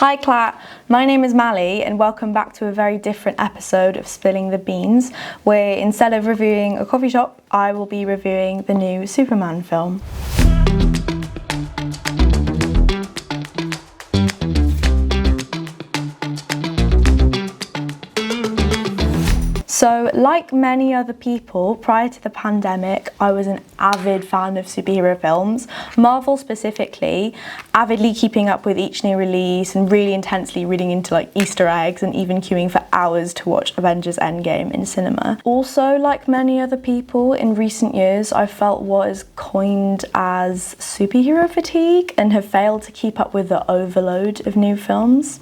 Hi Klat, my name is Mally and welcome back to a very different episode of Spilling the Beans, where instead of reviewing a coffee shop, I will be reviewing the new Superman film. So, like many other people, prior to the pandemic, I was an avid fan of superhero films, Marvel specifically, avidly keeping up with each new release and really intensely reading into like Easter eggs and even queuing for hours to watch Avengers Endgame in cinema. Also, like many other people, in recent years, I felt what is coined as superhero fatigue and have failed to keep up with the overload of new films.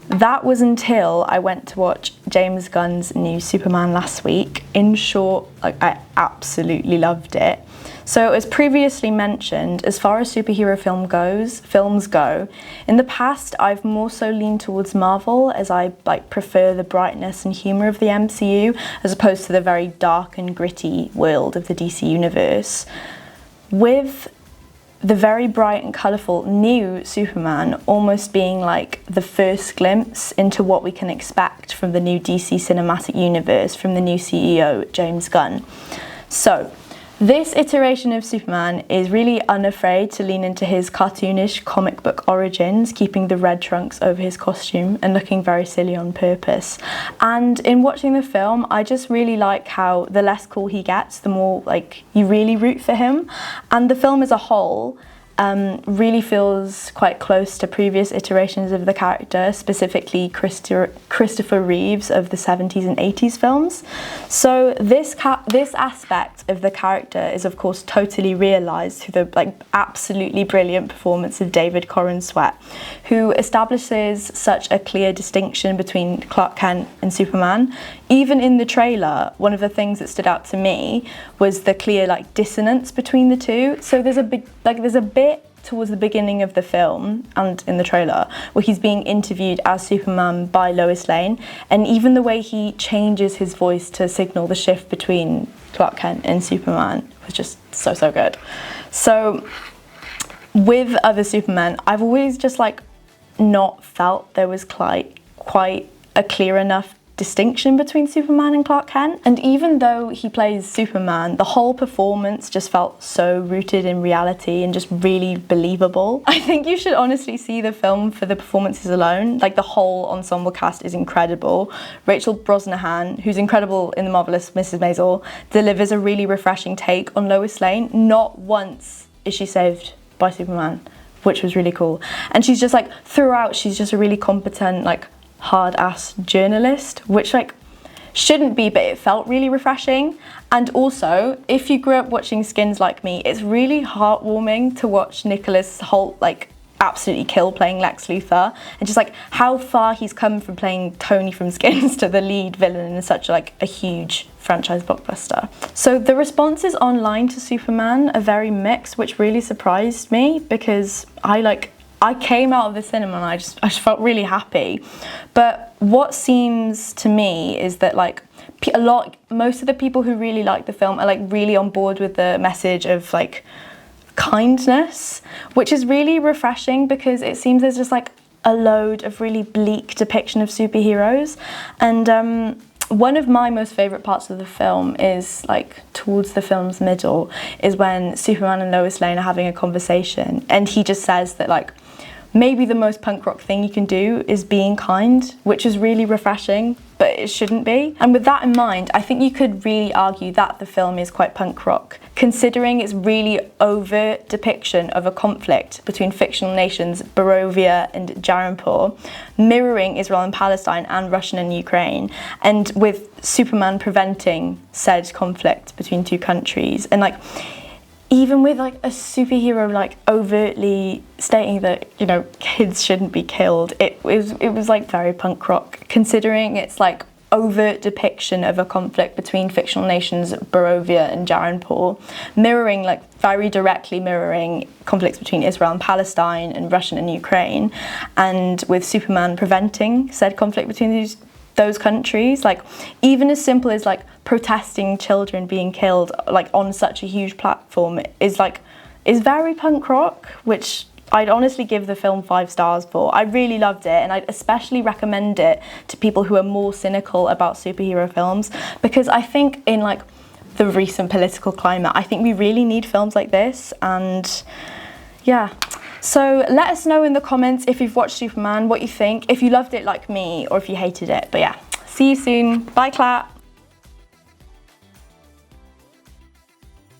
That was until I went to watch James Gunn's new Superman last week. In short, I absolutely loved it. So as previously mentioned, as far as superhero films go, in the past I've more so leaned towards Marvel, as I prefer the brightness and humour of the MCU as opposed to the very dark and gritty world of the DC universe. With the very bright and colourful new Superman almost being like the first glimpse into what we can expect from the new DC cinematic universe from the new CEO, James Gunn. So, this iteration of Superman is really unafraid to lean into his cartoonish comic book origins, keeping the red trunks over his costume and looking very silly on purpose. And in watching the film, I just really like how the less cool he gets, the more you really root for him. And the film as a whole really feels quite close to previous iterations of the character, specifically Christopher Reeves of the 70s and 80s films. So this aspect of the character is of course totally realised through the absolutely brilliant performance of David Corenswet, who establishes such a clear distinction between Clark Kent and Superman. Even in the trailer, one of the things that stood out to me was the clear dissonance between the two. So there's a bit towards the beginning of the film and in the trailer where he's being interviewed as Superman by Lois Lane, and even the way he changes his voice to signal the shift between Clark Kent and Superman was just so good. So with other Supermen, I've always just not felt there was quite a clear enough distinction between Superman and Clark Kent. And even though he plays Superman, the whole performance just felt so rooted in reality and just really believable. I think you should honestly see the film for the performances alone. The whole ensemble cast is incredible. Rachel Brosnahan, who's incredible in The Marvelous Mrs. Maisel, delivers a really refreshing take on Lois Lane. Not once is she saved by Superman, which was really cool. And she's just throughout, she's just a really competent, hard-ass journalist, which shouldn't be, but it felt really refreshing. And also, if you grew up watching Skins like me, it's really heartwarming to watch Nicholas Hoult absolutely kill playing Lex Luthor, and just how far he's come from playing Tony from Skins to the lead villain in such a huge franchise blockbuster. So the responses online to Superman are very mixed, which really surprised me, because I came out of the cinema and I just felt really happy. But what seems to me is that most of the people who really like the film are really on board with the message of kindness, which is really refreshing, because it seems there's just a load of really bleak depiction of superheroes. And one of my most favourite parts of the film is towards the film's middle is when Superman and Lois Lane are having a conversation, and he just says that maybe the most punk rock thing you can do is being kind, which is really refreshing, but it shouldn't be. And with that in mind, I think you could really argue that the film is quite punk rock, considering its really overt depiction of a conflict between fictional nations Barovia and Jaranpur, mirroring Israel and Palestine and Russia and Ukraine, and with Superman preventing said conflict between two countries. And even with a superhero overtly stating that kids shouldn't be killed, it was very punk rock, considering its overt depiction of a conflict between fictional nations Barovia and Jaranpur, mirroring very directly mirroring conflicts between Israel and Palestine and Russia and Ukraine, and with Superman preventing said conflict between those countries, even as simple as protesting children being killed on such a huge platform is very punk rock, which I'd honestly give the film 5 stars for. I really loved it, and I'd especially recommend it to people who are more cynical about superhero films, because I think in like the recent political climate, I think we really need films like this. And yeah, so let us know in the comments if you've watched Superman, what you think, if you loved it like me or if you hated it. But yeah, see you soon. Bye, Klat.